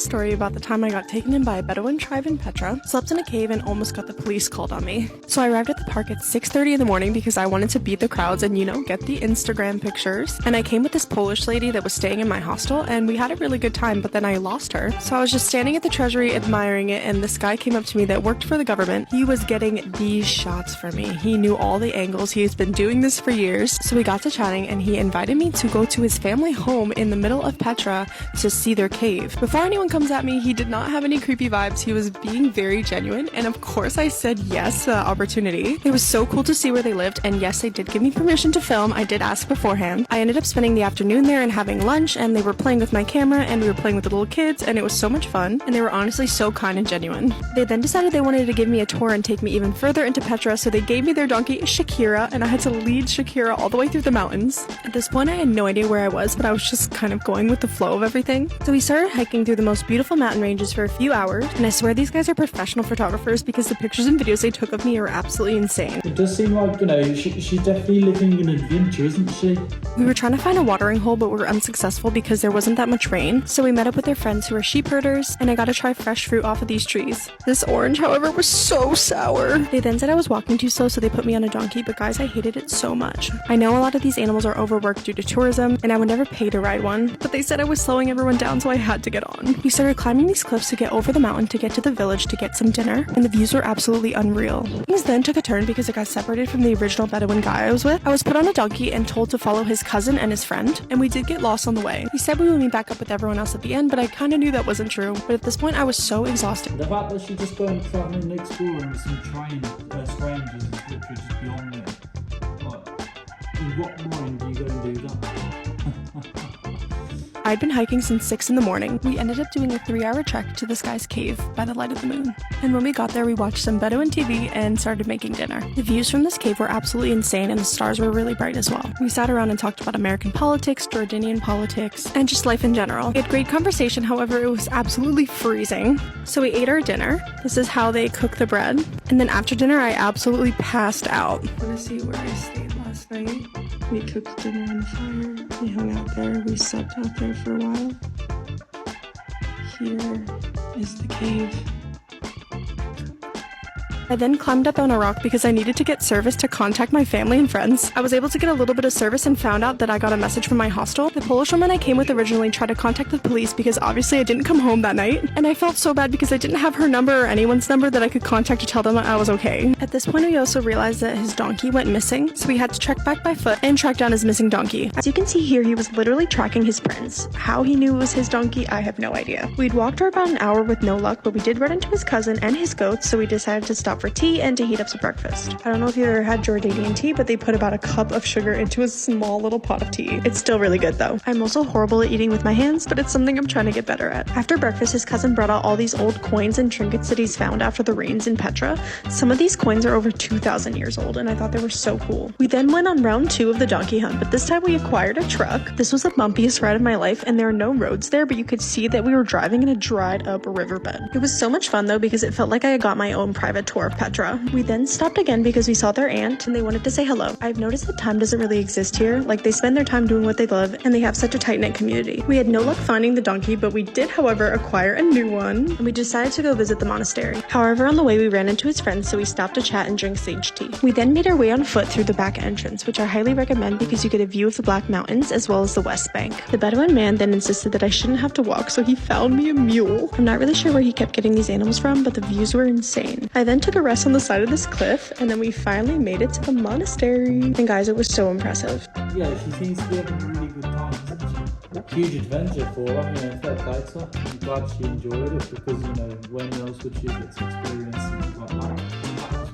story about the time I got taken in by a Bedouin tribe in Petra, slept in a cave, and almost got the police called on me. So I arrived at the park at 6:30 in the morning because I wanted to beat the crowds and, get the Instagram pictures. And I came with this Polish lady that was staying in my hostel, and we had a really good time, but then I lost her. So I was just standing at the treasury admiring it, and this guy came up to me that worked for the government. He was getting these shots for me. He knew all the angles. He has been doing this for years. So we got to chatting, and he invited me to go to his family home in the middle of Petra to see their cave. Before anyone comes at me, he did not have any creepy vibes. He was being very genuine, and of course I said yes to the opportunity. It was so cool to see where they lived, and yes, they did give me permission to film. I did ask beforehand. I ended up spending the afternoon there and having lunch, and they were playing with my camera, and we were playing with the little kids, and it was so much fun, and they were honestly so kind and genuine. They then decided they wanted to give me a tour and take me even further into Petra, so they gave me their donkey, Shakira, and I had to lead Shakira all the way through the mountains. At this point, I had no idea where I was, but I was just kind of going with the flow of everything. So we started hiking through the most beautiful mountain ranges for a few hours, and I swear these guys are professional photographers because the pictures and videos they took of me are absolutely insane. It does seem like, she's definitely living an adventure, isn't she? We were trying to find a watering hole, but we were unsuccessful because there wasn't that much rain. So we met up with their friends who are sheep herders, and I got to try fresh fruit off of these trees. This orange, however, was so sour. They then said I was walking too slow, so they put me on a donkey, but guys, I hated it so much. I know a lot of these animals are overworked due to tourism, and I would never pay to ride one, but they said I was slowing everyone down, so I had to get on. We started climbing these cliffs to get over the mountain to get to the village to get some dinner, and the views were absolutely unreal. Things then took a turn because I got separated from the original Bedouin guy I was with. I was put on a donkey and told to follow his cousin and his friend, and we did get lost on the way. He said we would meet back up with everyone else at the end, but I kind of knew that wasn't true. But at this point, I was so exhausted. The fact that she just going traveling and exploring with some strangers is literally just beyond me. Like, in what mind do you go and do that? I'd been hiking since 6 in the morning. We ended up doing a 3-hour trek to this guy's cave by the light of the moon. And when we got there, we watched some Bedouin TV and started making dinner. The views from this cave were absolutely insane, and the stars were really bright as well. We sat around and talked about American politics, Jordanian politics, and just life in general. We had great conversation, however, it was absolutely freezing. So we ate our dinner. This is how they cook the bread. And then after dinner, I absolutely passed out. Wanna see where I stayed last night? We cooked dinner on the fire. We hung out there. We slept out there for a while. Here is the cave. I then climbed up on a rock because I needed to get service to contact my family and friends. I was able to get a little bit of service and found out that I got a message from my hostel. The Polish woman I came with originally tried to contact the police because obviously I didn't come home that night. And I felt so bad because I didn't have her number or anyone's number that I could contact to tell them I was okay. At this point, we also realized that his donkey went missing, so we had to trek back by foot and track down his missing donkey. As you can see here, he was literally tracking his prints. How he knew it was his donkey, I have no idea. We'd walked for about an hour with no luck, but we did run into his cousin and his goats, so we decided to stop for tea and to heat up some breakfast. I don't know if you ever had Jordanian tea, but they put about a cup of sugar into a small little pot of tea. It's still really good though. I'm also horrible at eating with my hands, but it's something I'm trying to get better at. After breakfast, his cousin brought out all these old coins and trinkets that he's found after the rains in Petra. Some of these coins are over 2,000 years old, and I thought they were so cool. We then went on round 2 of the donkey hunt, but this time we acquired a truck. This was the bumpiest ride of my life, and there are no roads there, but you could see that we were driving in a dried up riverbed. It was so much fun though because it felt like I got my own private tour of Petra. We then stopped again because we saw their aunt and they wanted to say hello. I've noticed that time doesn't really exist here. Like, they spend their time doing what they love and they have such a tight-knit community. We had no luck finding the donkey, but we did, however, acquire a new one, and we decided to go visit the monastery. However, on the way we ran into his friends, so we stopped to chat and drink sage tea. We then made our way on foot through the back entrance, which I highly recommend because you get a view of the Black Mountains as well as the West Bank. The Bedouin man then insisted that I shouldn't have to walk, so he found me a mule. I'm not really sure where he kept getting these animals from, but the views were insane. I then took a rest on the side of this cliff, and then we finally made it to the monastery. And guys, it was so impressive. Yeah, she seems to be having a really good time, isn't she? Huge adventure for her, fair play to her. I'm glad she enjoyed it because, when else would she get to experience something like that?